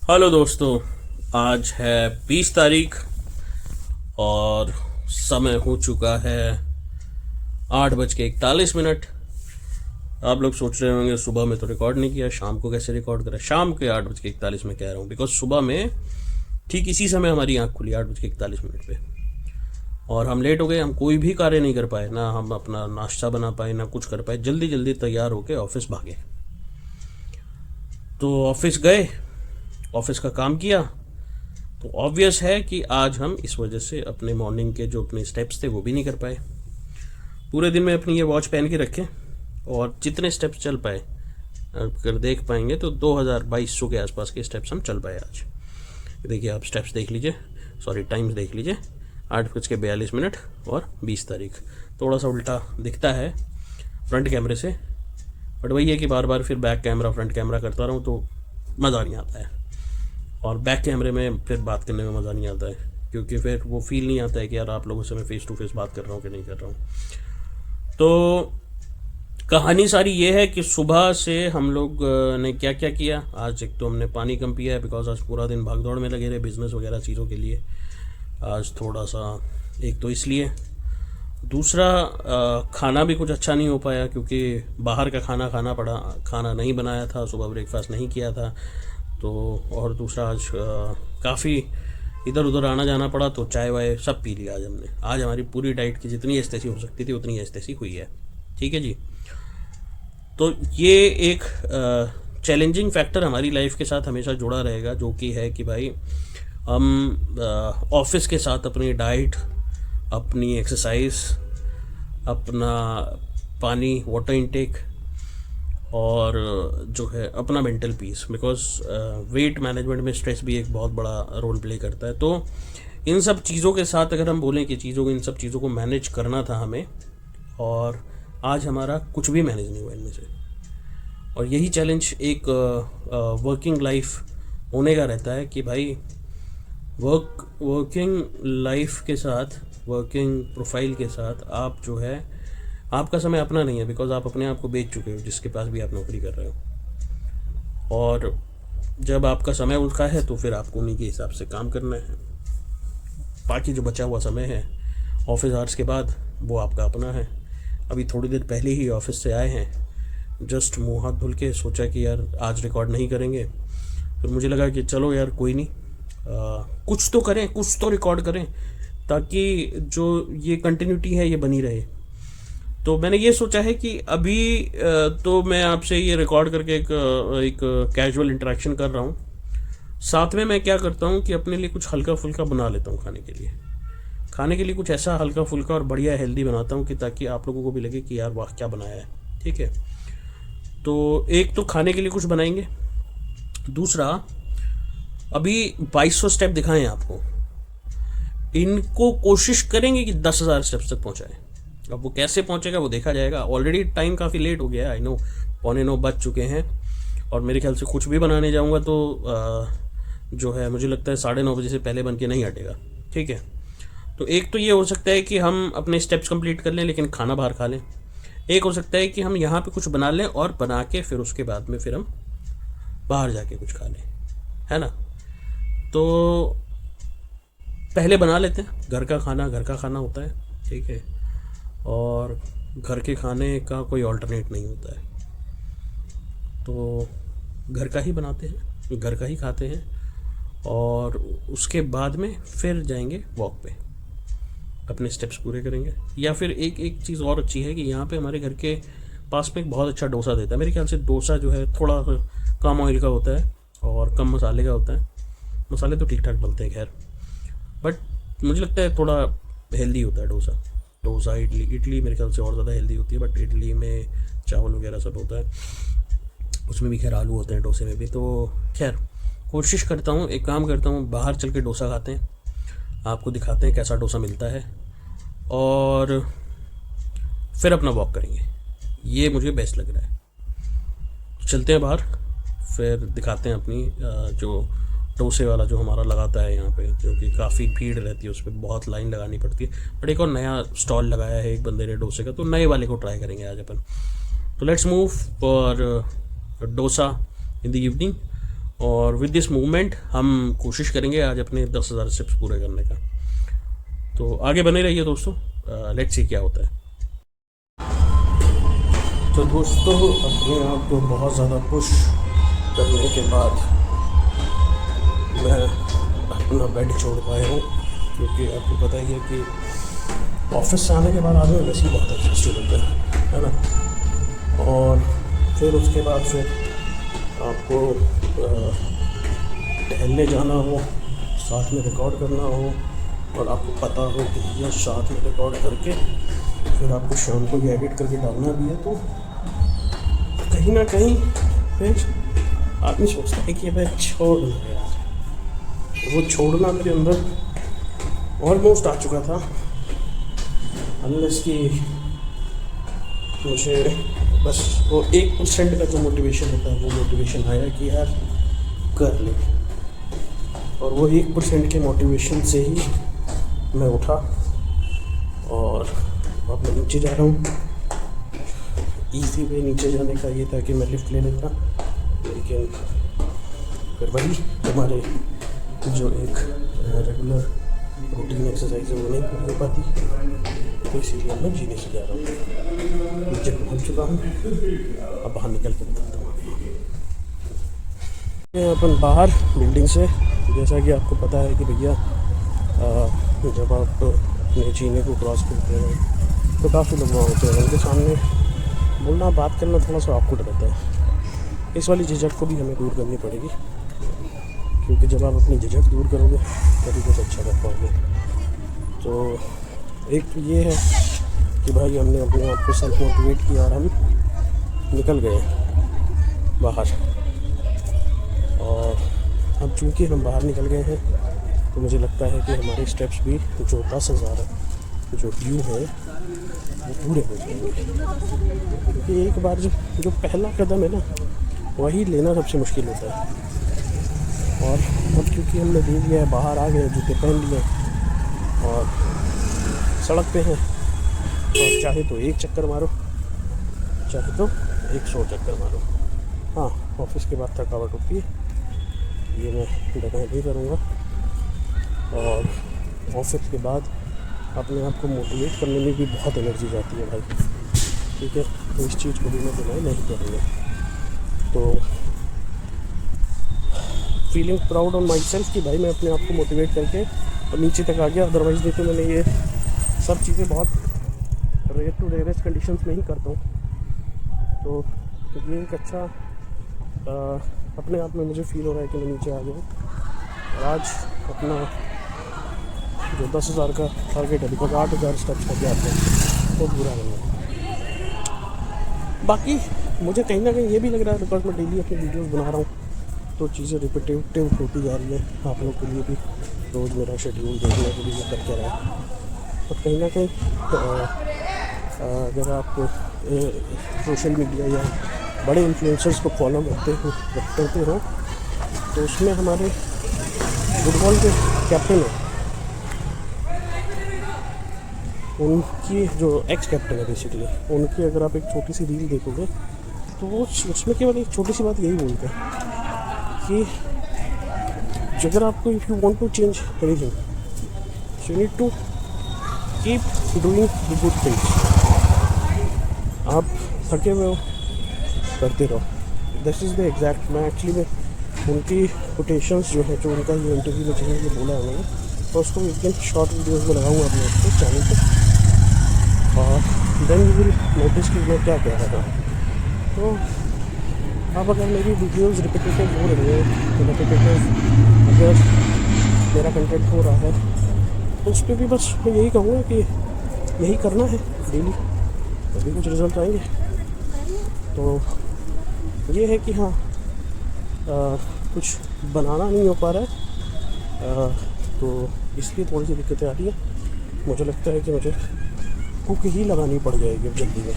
Hello दोस्तों। आज है 20 तारीख और समय हो चुका है 8:41। आप लोग सोच रहे होंगे सुबह में तो रिकॉर्ड नहीं किया, शाम को कैसे रिकॉर्ड करा। शाम के 8:41 में कह रहा हूँ बिकॉज सुबह में ठीक इसी समय हमारी आँख खुली 8:41 पे, और हम लेट हो गए। हम कोई भी कार्य नहीं कर पाए, ना हम अपना नाश्ता बना पाए, ना कुछ कर पाए। जल्दी जल्दी तैयार होके ऑफिस भागे। तो ऑफिस गए, ऑफिस का काम किया, तो ऑब्वियस है कि आज हम इस वजह से अपने मॉर्निंग के जो अपने स्टेप्स थे वो भी नहीं कर पाए। पूरे दिन में अपनी ये वॉच पहन के रखे और जितने स्टेप्स चल पाए, अगर देख पाएंगे तो 2200 के आसपास के स्टेप्स हम चल पाए आज। देखिए आप स्टेप्स देख लीजिए, सॉरी टाइम्स देख लीजिए, 8:42 और 20 तारीख। थोड़ा सा उल्टा दिखता है फ्रंट कैमरे से, बट वही है कि बार बार फिर बैक कैमरा फ्रंट कैमरा करता रहूँ तो मज़ा नहीं आता है, और बैक कैमरे में फिर बात करने में मज़ा नहीं आता है, क्योंकि फिर वो फील नहीं आता है कि यार आप लोगों से मैं फ़ेस टू फेस बात कर रहा हूँ कि नहीं कर रहा हूँ। तो कहानी सारी ये है कि सुबह से हम लोग ने क्या क्या किया। आज एक तो हमने पानी कम पिया है बिकॉज आज पूरा दिन भाग दौड़ में लगे रहे बिज़नेस वगैरह चीज़ों के लिए। आज थोड़ा सा, एक तो इसलिए, दूसरा खाना भी कुछ अच्छा नहीं हो पाया क्योंकि बाहर का खाना खाना पड़ा, खाना नहीं बनाया था, सुबह ब्रेकफास्ट नहीं किया था। तो और दूसरा आज काफ़ी इधर उधर आना जाना पड़ा, तो चाय वाय सब पी लिया आज हमने। आज हमारी पूरी डाइट की जितनी एस्तेसी हो सकती थी उतनी एस्तेसी हुई है। ठीक है जी। तो ये एक चैलेंजिंग फैक्टर हमारी लाइफ के साथ हमेशा जुड़ा रहेगा, जो कि है कि भाई हम ऑफिस के साथ अपनी डाइट, अपनी एक्सरसाइज, अपना पानी वाटर इनटेक और जो है अपना mental peace, because weight management में स्ट्रेस भी एक बहुत बड़ा रोल प्ले करता है। तो इन सब चीज़ों के साथ अगर हम बोलें कि इन सब चीज़ों को मैनेज करना था हमें, और आज हमारा कुछ भी मैनेज नहीं हुआ इनमें से। और यही चैलेंज एक वर्किंग लाइफ होने का रहता है कि भाई वर्किंग लाइफ के साथ, वर्किंग प्रोफाइल के साथ आप जो है, आपका समय अपना नहीं है बिकॉज आप अपने आप को बेच चुके हो जिसके पास भी आप नौकरी कर रहे हो। और जब आपका समय उनका है तो फिर आपको उन्हीं के हिसाब से काम करना है। बाकी जो बचा हुआ समय है ऑफिस आवर्स के बाद वो आपका अपना है। अभी थोड़ी देर पहले ही ऑफिस से आए हैं, जस्ट मुँह हाथ धुल के सोचा कि यार आज रिकॉर्ड नहीं करेंगे। फिर मुझे लगा कि चलो यार कोई नहीं, कुछ तो करें, कुछ तो रिकॉर्ड करें ताकि जो ये कंटिन्यूटी है ये बनी रहे। तो मैंने ये सोचा है कि अभी तो मैं आपसे ये रिकॉर्ड करके एक कैजुअल इंटरेक्शन कर रहा हूँ, साथ में मैं क्या करता हूँ कि अपने लिए कुछ हल्का फुल्का बना लेता हूँ खाने के लिए कुछ ऐसा हल्का फुल्का और बढ़िया हेल्दी बनाता हूँ कि ताकि आप लोगों को भी लगे कि यार वाह क्या बनाया है। ठीक है, तो एक तो खाने के लिए कुछ बनाएंगे, दूसरा अभी 2200 स्टेप दिखाएं आपको, इनको कोशिश करेंगे कि 10,000 स्टेप्स तक पहुँचाएँ। अब वो कैसे पहुंचेगा वो देखा जाएगा। ऑलरेडी टाइम काफ़ी लेट हो गया है, आई नो, 8:45 बज चुके हैं, और मेरे ख्याल से कुछ भी बनाने जाऊंगा तो जो है मुझे लगता है 9:30 बजे से पहले बन के नहीं हटेगा। ठीक है, तो एक तो ये हो सकता है कि हम अपने स्टेप्स कंप्लीट कर लें लेकिन खाना बाहर खा लें। एक हो सकता है कि हम यहाँ पे कुछ बना लें और बना के फिर उसके बाद में फिर हम बाहर जाके कुछ खा लें, है ना। तो पहले बना लेते हैं, घर का खाना होता है। ठीक है, और घर के खाने का कोई ऑल्टरनेट नहीं होता है, तो घर का ही बनाते हैं, घर का ही खाते हैं, और उसके बाद में फिर जाएंगे वॉक पे, अपने स्टेप्स पूरे करेंगे। या फिर एक चीज़ और अच्छी है कि यहाँ पे हमारे घर के पास में एक बहुत अच्छा डोसा देता है। मेरे ख्याल से डोसा जो है थोड़ा कम ऑयल का होता है और कम मसाले का होता है। मसाले तो ठीक ठाक डलते हैं खैर, बट मुझे लगता है थोड़ा हेल्दी होता है डोसा। इडली मेरे ख्याल से और ज़्यादा हेल्दी होती है, बट इडली में चावल वगैरह सब होता है, उसमें भी खैर आलू होते हैं डोसे में भी। तो खैर कोशिश करता हूँ, एक काम करता हूँ, बाहर चल के डोसा खाते हैं, आपको दिखाते हैं कैसा डोसा मिलता है, और फिर अपना वॉक करेंगे। ये मुझे बेस्ट लग रहा है। चलते हैं बाहर, फिर दिखाते हैं अपनी जो डोसे वाला जो हमारा लगाता है यहाँ पे, जो कि काफ़ी भीड़ रहती है, उस पर बहुत लाइन लगानी पड़ती है, बट एक और नया स्टॉल लगाया है एक बंदे ने डोसे का, तो नए वाले को ट्राई करेंगे आज अपन। तो let's move for dosa in the evening. और विद दिस मूवमेंट हम कोशिश करेंगे आज अपने 10,000 स्टेप्स पूरे करने का। तो आगे बने रहिए दोस्तों, लेट्स सी क्या होता है। तो दोस्तों अपने आप को बहुत ज़्यादा पुश करने के बाद मैं अपना बेड छोड़ पाया हूँ, क्योंकि आपको पता ही है कि ऑफिस से आने के बाद आदमी वैसे ही बहुत एग्जॉस्टेड होता है ना। और फिर उसके बाद फिर आपको टहलने जाना हो, साथ में रिकॉर्ड करना हो, और आपको पता हो कि यह साथ में रिकॉर्ड करके फिर आपको शाम को ये एडिट करके डालना भी है, तो कहीं ना कहीं फिर आदमी सोचता है कि मैं छोड़ दूँ यार। वो छोड़ना मेरे अंदर ऑलमोस्ट आ चुका था, अनलेस कि मुझे बस वो 1% का जो मोटिवेशन होता है वो मोटिवेशन आया कि यार कर ले। और वो 1% के मोटिवेशन से ही मैं उठा और अब मैं नीचे जा रहा हूँ। ईजी वे नीचे जाने का ये था कि मैं लिफ्ट ले लेता, लेकिन फिर वही हमारे जो एक रेगुलर रूटीन एक्सरसाइज है वो नहीं पूरी हो पाती, तो इसीलिए मैं जीने से जा रहा हूँ। नीचे पहुँच चुका हूँ, अब बाहर निकल के बताता हूँ। अपन बाहर बिल्डिंग से, जैसा कि आपको पता है कि भैया जब आप अपने जीने को क्रॉस करते हैं तो काफ़ी लोग होते हैं, उनके सामने बोलना बात करना थोड़ा सा ऑकवर्ड रहता है। इस वाली झिझक को भी हमें दूर करनी पड़ेगी, क्योंकि जब आप अपनी झिझक दूर करोगे तभी कुछ अच्छा कर पाओगे। तो एक तो ये है कि भाई हमने अपने आप को सेल्फ मोटिवेट किया और हम निकल गए बाहर। और अब चूँकि हम बाहर निकल गए हैं तो मुझे लगता है कि हमारे स्टेप्स भी जो 10,000 जो ड्यू है वो पूरे हो जाएंगे, क्योंकि एक बार जो पहला कदम है ना वही लेना सबसे मुश्किल होता है। और अब क्योंकि हमने दे दिया है, बाहर आ गए, जूते पहन लिए और सड़क पे हैं, तो चाहे तो 1 चक्कर मारो, चाहे तो 100 चक्कर मारो। हाँ, ऑफिस के बाद थकावट होती है, ये मैं डिनाई नहीं करूँगा। और ऑफिस के बाद अपने आप को मोटिवेट करने में भी बहुत एनर्जी जाती है भाई, ठीक है, तो इस चीज़ को भी मैं डिनाई नहीं करूँगा। तो feeling proud on my self कि भाई मैं अपने आप को मोटिवेट करके और नीचे तक आ गया। अदरवाइज़ नहीं तो मैंने ये सब चीज़ें बहुत रेयर टू रेयरेस्ट कंडीशंस में ही करता हूँ। तो ये एक अच्छा अपने आप में मुझे फील हो रहा है कि मैं नीचे आ गया। और आज अपना जो 10,000 का टारगेट है, बिकॉज 8,000 स्टेप्स करके आते हैं, वो पूरा करना है। बाकी मुझे कहीं ना कहीं ये भी लग रहा है, बिकॉज मैं डेली अपनी वीडियोस बना रहा हूँ तो चीज़ें रिपीटेटिव होती जा रही है। आप लोग के लिए भी रोज़ मेरा शेड्यूल देखने के लिए करके रहा है। और कहीं ना कहीं अगर आप सोशल मीडिया या बड़े इन्फ्लुएंसर्स को फॉलो करते हो तो उसमें हमारे फुटबॉल के कैप्टन हैं, उनकी जो एक्स कैप्टन है बेसिकली, उनकी अगर आप एक छोटी सी रील देखोगे तो वो उसमें केवल एक छोटी सी बात यही बोलते हैं कि अगर आपको if you want to change anything so you need to keep doing the good things. आप थके हुए हो, करते रहो। दिस इज़ द एग्जैक्ट, मैं एक्चुअली में उनकी कोटेशंस जो है, जो उनका ये इंटरव्यू में जिन्होंने बोला है उन्होंने, तो उसको एक दिन शॉर्ट वीडियोज़ में लगाऊंगा अपने चैनल पर, और देन यू विल नोटिस कि मैं क्या कह रहा था। तो अब अगर मेरी वीडियोज़ रिपीटेटिव हो रही है, अगर मेरा कंटेंट हो रहा है तो उस पर भी बस मैं यही कहूँगा कि यही करना है डेली, तभी कुछ रिजल्ट आएंगे। तो ये है कि हाँ, कुछ बनाना नहीं हो पा रहा है, तो इसलिए थोड़ी सी दिक्कतें आ रही है। मुझे लगता है कि मुझे कुक ही लगानी पड़ जाएगी जल्दी में,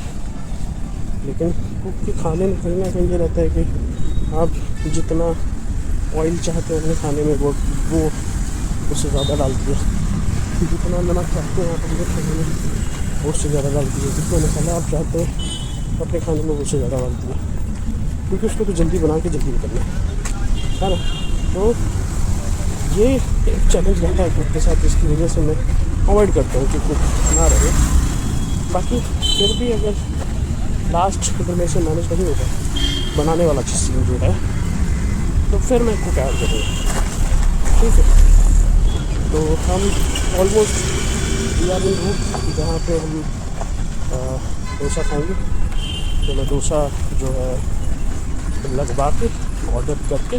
लेकिन कुक के खाने में कहीं ना कहीं ये रहता है कि आप जितना ऑयल चाहते हैं अपने खाने में वो उससे ज़्यादा डाल दिए, जितना नमक चाहते हैं आप अपने खाने में उससे ज़्यादा डाल दिए, जितना मसाला आप चाहते हैं अपने खाने में उससे ज़्यादा डाल दिए, क्योंकि उसको तो जल्दी बना के जल्दी निकलना है। है ना। तो ये एक चैलेंज रहता है खुद के साथ, इसकी वजह से मैं अवॉइड करता हूँ कि कुक ना रहे। बाकी फिर भी अगर लास्ट अगर मेरे से मैनेज नहीं होगा बनाने वाला चीज़ जो है, तो फिर मैं कुक ऐड करूँगा, ठीक है। तो हम ऑलमोस्ट इन रूट जहाँ पे हम डोसा खाएंगे, तो मैं डोसा जो है लगवा के ऑर्डर करके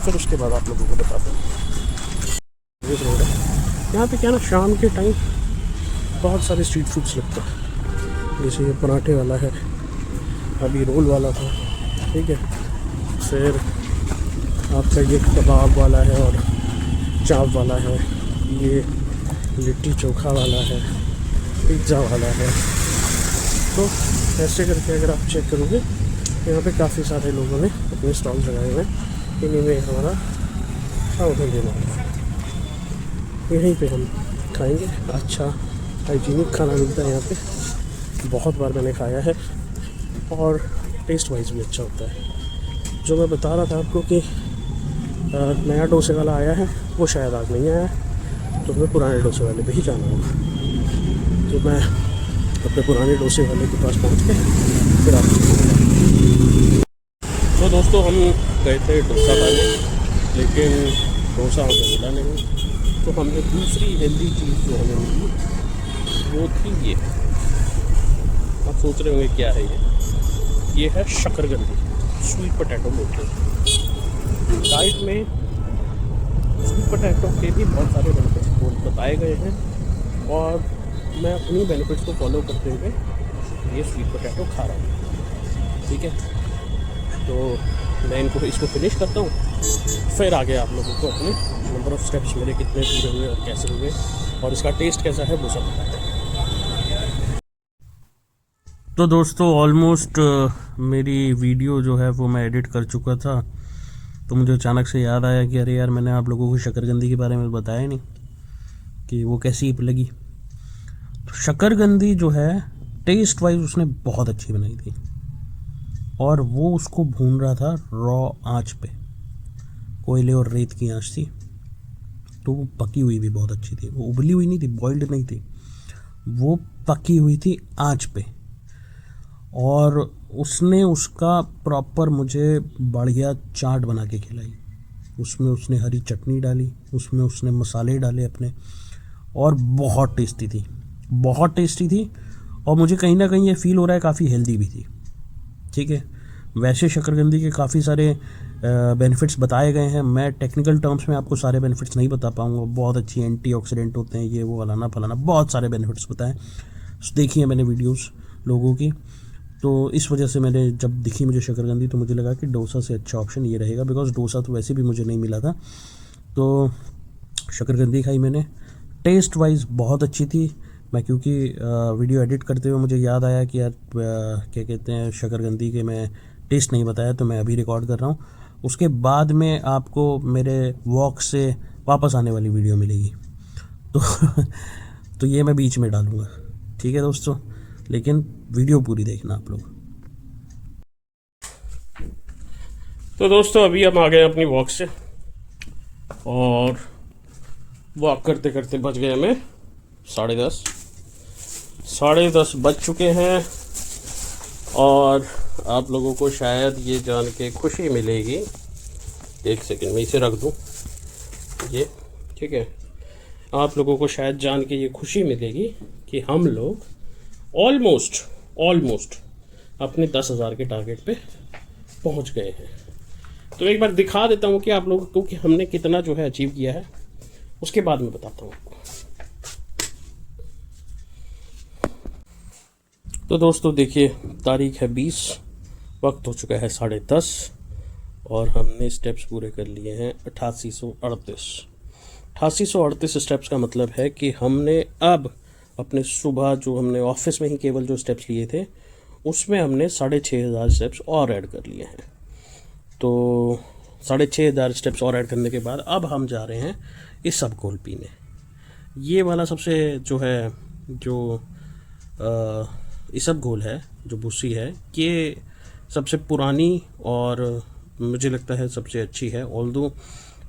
फिर उसके बाद आप लोगों को बताता हूँ। देख रहे हो यहाँ पे क्या ना, शाम के टाइम बहुत सारे स्ट्रीट फूड्स लगते हैं। जैसे ये पराठे वाला है, अभी रोल वाला था, ठीक है। फिर आपका ये कबाब वाला है और चाप वाला है, ये लिट्टी चोखा वाला है, पिज़्ज़ा वाला है। तो ऐसे करके अगर आप चेक करोगे, यहाँ पे काफ़ी सारे लोगों ने अपने स्टॉल्स लगाए हुए हैं। इन्हीं में हमारा साउथ इंडियन है, यहीं पे हम खाएंगे। अच्छा हाइजीनिक खाना मिलता है यहाँ पे, बहुत बार मैंने खाया है और टेस्ट वाइज भी अच्छा होता है। जो मैं बता रहा था आपको कि नया डोसे वाला आया है, वो शायद आज नहीं आया है, तो हमें पुराने डोसे वाले पे ही जाना होगा। तो मैं अपने पुराने डोसे वाले के पास पहुँच के फिर आपको। तो दोस्तों हम गए थे डोसा खाने, लेकिन डोसा हमें मिला नहीं। तो हमने दूसरी हेल्दी चीज़ जो हमें मिली वो थी ये। आप सोच रहे होंगे क्या है ये है शकरकंदी, स्वीट पोटैटो बोलते हैं। डाइट में स्वीट पोटैटो के भी बहुत सारे बेनिफिट्स बताए गए हैं और मैं उन्हीं बेनिफिट्स को फॉलो करते हुए ये स्वीट पोटैटो खा रहा हूँ, ठीक है। तो मैं इसको फिनिश करता हूँ, फिर आगे आप लोगों को अपने नंबर ऑफ़ स्टेप्स मेरे कितने पूरे हुए और कैसे हुए और इसका टेस्ट कैसा है वो सब बताएं। तो दोस्तों ऑलमोस्ट मेरी वीडियो जो है वो मैं एडिट कर चुका था। तो मुझे अचानक से याद आया कि अरे यार, मैंने आप लोगों को शकरकंदी के बारे में बताया नहीं कि वो कैसी लगी। तो शकरकंदी जो है टेस्ट वाइज उसने बहुत अच्छी बनाई थी और वो उसको भून रहा था रॉ आंच पे, कोयले और रेत की आंच थी। तो वो पकी हुई भी बहुत अच्छी थी, वो उबली हुई नहीं थी, बॉइल्ड नहीं थी, वो पकी हुई थी आंच पे। और उसने उसका प्रॉपर मुझे बढ़िया चाट बना के खिलाई। उसमें उसने हरी चटनी डाली, उसमें उसने मसाले डाले अपने, और बहुत टेस्टी थी, बहुत टेस्टी थी। और मुझे कहीं ना कहीं ये फील हो रहा है काफ़ी हेल्दी भी थी, ठीक है। वैसे शकरकंदी के काफ़ी सारे बेनिफिट्स बताए गए हैं, मैं टेक्निकल टर्म्स में आपको सारे बेनिफिट्स नहीं बता पाऊँगा। बहुत अच्छी एंटीऑक्सीडेंट होते हैं, ये वो फलाना फलाना, बहुत सारे बेनिफिट्स बताएं। देखी है मैंने वीडियोस लोगों की, तो इस वजह से मैंने जब दिखी मुझे शकरकंदी तो मुझे लगा कि डोसा से अच्छा ऑप्शन ये रहेगा, बिकॉज डोसा तो वैसे भी मुझे नहीं मिला था। तो शकरकंदी खाई मैंने, टेस्ट वाइज बहुत अच्छी थी। मैं क्योंकि वीडियो एडिट करते हुए मुझे याद आया कि यार क्या कहते हैं, शकरकंदी के मैं टेस्ट नहीं बताया, तो मैं अभी रिकॉर्ड कर रहा हूँ। उसके बाद में आपको मेरे वॉक से वापस आने वाली वीडियो मिलेगी, तो तो ये मैं बीच में डालूँगा, ठीक है दोस्तों। लेकिन वीडियो पूरी देखना आप लोग। तो दोस्तों अभी हम आ गए अपनी वॉक से, और वॉक करते करते बज गए हमें 10:30, 10:30 बज चुके हैं। और आप लोगों को शायद ये जान के खुशी मिलेगी, एक सेकंड में इसे रख दूं ये, ठीक है। आप लोगों को शायद जान के ये खुशी मिलेगी कि हम लोग ऑलमोस्ट अपने 10,000 के टारगेट पे पहुंच गए हैं। तो एक बार दिखा देता हूं कि आप लोगों को कि हमने कितना जो है अचीव किया है, उसके बाद मैं बताता हूं आपको। तो दोस्तों देखिए, तारीख है 20, वक्त हो चुका है 10:30 और हमने स्टेप्स पूरे कर लिए हैं 8838 स्टेप्स। का मतलब है कि हमने अब अपने सुबह जो हमने ऑफिस में ही केवल जो स्टेप्स लिए थे, उसमें हमने 6,500 स्टेप्स और ऐड कर लिए हैं। तो 6,500 स्टेप्स और ऐड करने के बाद अब हम जा रहे हैं इसबगोल पीने। ये वाला सबसे जो है, जो इसबगोल है, जो भूसी है, ये सबसे पुरानी और मुझे लगता है सबसे अच्छी है। ऑल्दो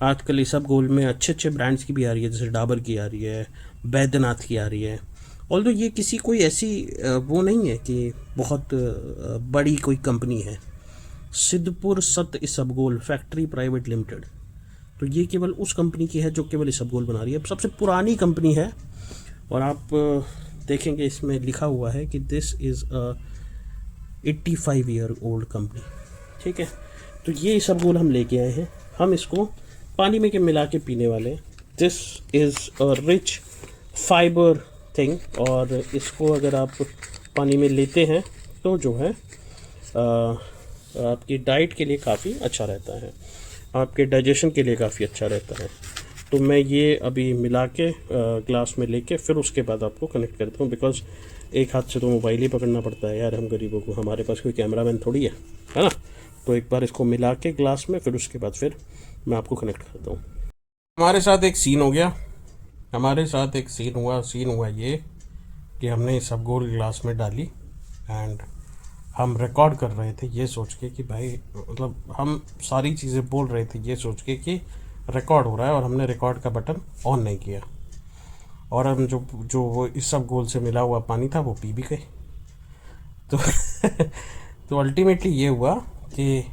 आजकल इसबगोल में अच्छे अच्छे ब्रांड्स की भी आ रही है, जैसे डाबर की आ रही है, बैद्यनाथ की आ रही है। ऑल्दो ये किसी कोई ऐसी वो नहीं है कि बहुत बड़ी कोई कंपनी है। सिद्धपुर सत इसबगोल फैक्ट्री प्राइवेट लिमिटेड, तो ये केवल उस कंपनी की है जो केवल इसबगोल बना रही है, सबसे पुरानी कंपनी है। और आप देखेंगे इसमें लिखा हुआ है कि this is a 85 year old company. ठीक है, तो ये इसबगोल हम लेके आए हैं, हम इसको पानी में के मिला के पीने वाले हैं। This is a rich fibre thing, और इसको अगर आप पानी में लेते हैं तो जो है आपकी डाइट के लिए काफ़ी अच्छा रहता है, आपके डाइजेशन के लिए काफ़ी अच्छा रहता है। तो मैं ये अभी मिला के ग्लास में लेके फिर उसके बाद आपको कनेक्ट करता हूँ, बिकॉज़ एक हाथ से तो मोबाइल ही पकड़ना पड़ता है यार, हम गरीबों को, हमारे पास कोई कैमरामैन थोड़ी है ना। तो एक बार इसको मिला के ग्लास में, फिर उसके बाद फिर मैं आपको कनेक्ट करता हूँ। हमारे साथ एक सीन हो गया, हमारे साथ एक सीन हुआ ये कि हमने इसबगोल ग्लास में डाली एंड हम रिकॉर्ड कर रहे थे ये सोच के कि भाई, मतलब हम सारी चीज़ें बोल रहे थे ये सोच के कि रिकॉर्ड हो रहा है, और हमने रिकॉर्ड का बटन ऑन नहीं किया, और हम जो वो इसबगोल से मिला हुआ पानी था वो पी भी गए। तो तो अल्टीमेटली ये हुआ कि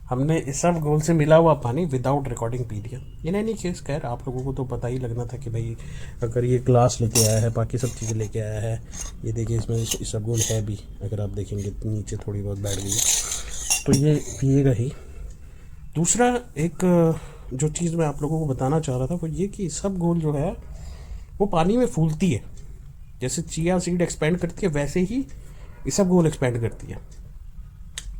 हमने इसबगोल से मिला हुआ पानी विदाउट रिकॉर्डिंग पी लिया। इन एनी केस खैर आप लोगों को तो पता ही लगना था कि भाई अगर ये ग्लास लेके आया है, बाकी सब चीज़ें लेके आया है, ये देखिए इसमें इसबगोल है भी, अगर आप देखेंगे नीचे थोड़ी बहुत बैठ गई है, तो ये पिएगा ही। दूसरा एक जो चीज़ मैं आप लोगों को बताना चाह रहा था वो ये कि इसबगोल जो है वो पानी में फूलती है, जैसे चिया सीड एक्सपेंड करती है वैसे ही इसबगोल एक्सपेंड करती है।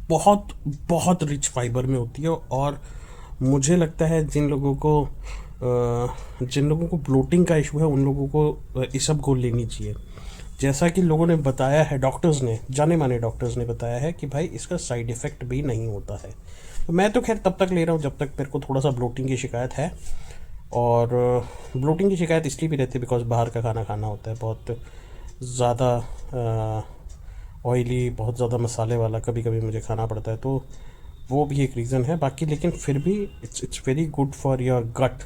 बहुत बहुत रिच फाइबर में होती है, और मुझे लगता है जिन लोगों को ब्लोटिंग का इशू है उन लोगों को इसबगोल लेनी चाहिए। जैसा कि लोगों ने बताया है, डॉक्टर्स ने, जाने माने डॉक्टर्स ने बताया है कि भाई इसका साइड इफ़ेक्ट भी नहीं होता है। तो मैं तो खैर तब तक ले रहा हूँ जब तक मेरे को थोड़ा सा ब्लोटिंग की शिकायत है, और ब्लोटिंग की शिकायत इसलिए भी रहती है बिकॉज बाहर का खाना खाना होता है, बहुत ज़्यादा ऑयली, बहुत ज़्यादा मसाले वाला कभी कभी मुझे खाना पड़ता है, तो वो भी एक रीज़न है। बाकी लेकिन फिर भी it's very good for your gut.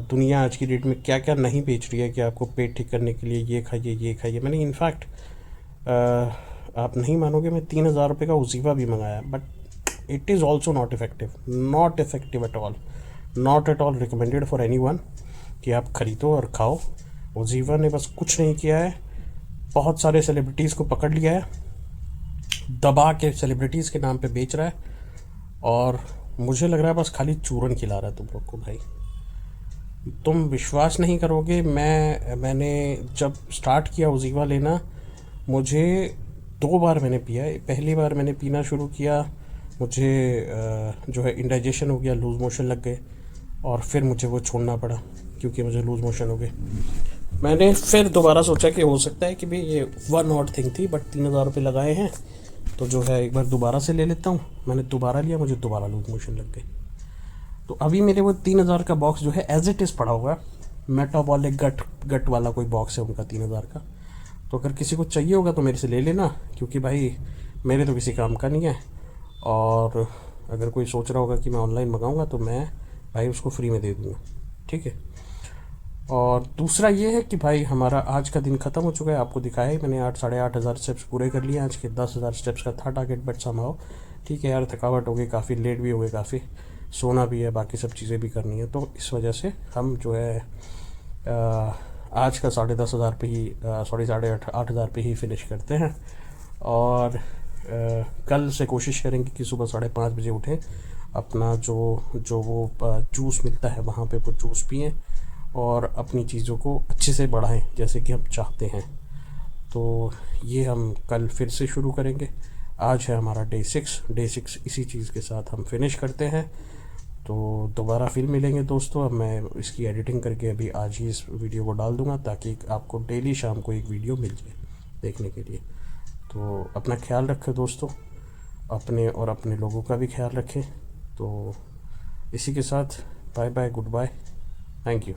दुनिया आज की डेट में क्या क्या नहीं बेच रही है कि आपको पेट ठीक करने के लिए ये खाइए। मैंने इनफैक्ट आप नहीं मानोगे, मैं 3000 रुपये का उजीवा भी मंगाया, but it is also not effective at all recommended for anyone कि आप ख़रीदो और खाओ। उजीवा ने बस कुछ नहीं किया है, बहुत सारे सेलिब्रिटीज़ को पकड़ लिया है, दबा के सेलिब्रिटीज़ के नाम पे बेच रहा है, और मुझे लग रहा है बस खाली चूरन खिला रहा है तुम लोग को। भाई तुम विश्वास नहीं करोगे, मैंने जब स्टार्ट किया उजीवा लेना, मुझे 2 बार मैंने पिया। पहली बार मैंने पीना शुरू किया, मुझे जो है इंडाइजेशन हो गया, लूज़ मोशन लग गए, और फिर मुझे वो छोड़ना पड़ा क्योंकि मुझे लूज़ मोशन हो गए। मैंने फिर दोबारा सोचा कि हो सकता है कि भाई ये वन ऑड थिंग थी, बट 3000 रुपये लगाए हैं तो जो है एक बार दोबारा से ले लेता हूँ। मैंने दोबारा लिया, मुझे दोबारा लूज मोशन लग गई। तो अभी मेरे वो 3000 का बॉक्स जो है एज इट इज़ पड़ा हुआ है। मेटाबॉलिक गट वाला कोई बॉक्स है उनका 3000 का। तो अगर किसी को चाहिए होगा तो मेरे से ले लेना, क्योंकि भाई मेरे तो किसी काम का नहीं है। और अगर कोई सोच रहा होगा कि मैं ऑनलाइन मंगाऊँगा तो मैं भाई उसको फ्री में दे दूँगा, ठीक है। और दूसरा ये है कि भाई हमारा आज का दिन ख़त्म हो चुका है। आपको दिखाया ही मैंने 8-साढ़े 8,000 स्टेप्स पूरे कर लिए आज के। 10,000 स्टेप्स का था टारगेट, बट समहाउ ठीक है यार, थकावट हो गई, काफ़ी लेट भी हो गए, काफ़ी सोना भी है, बाकी सब चीज़ें भी करनी है। तो इस वजह से हम जो है आज का 10,500 पे ही 8,500 पे ही फिनिश करते हैं। और कल से कोशिश करेंगे कि सुबह 5:30 बजे उठें, अपना जो वो जूस मिलता है वहाँ पे वो जूस पिएँ और अपनी चीज़ों को अच्छे से बढ़ाएं जैसे कि हम चाहते हैं। तो ये हम कल फिर से शुरू करेंगे। आज है हमारा डे 6 इसी चीज़ के साथ हम फिनिश करते हैं। तो दोबारा फिर मिलेंगे दोस्तों। अब मैं इसकी एडिटिंग करके अभी आज ही इस वीडियो को डाल दूंगा ताकि आपको डेली शाम को एक वीडियो मिल जाए देखने के लिए। तो अपना ख्याल रखें दोस्तों, अपने और अपने लोगों का भी ख्याल रखें। तो इसी के साथ bye bye, goodbye, thank you.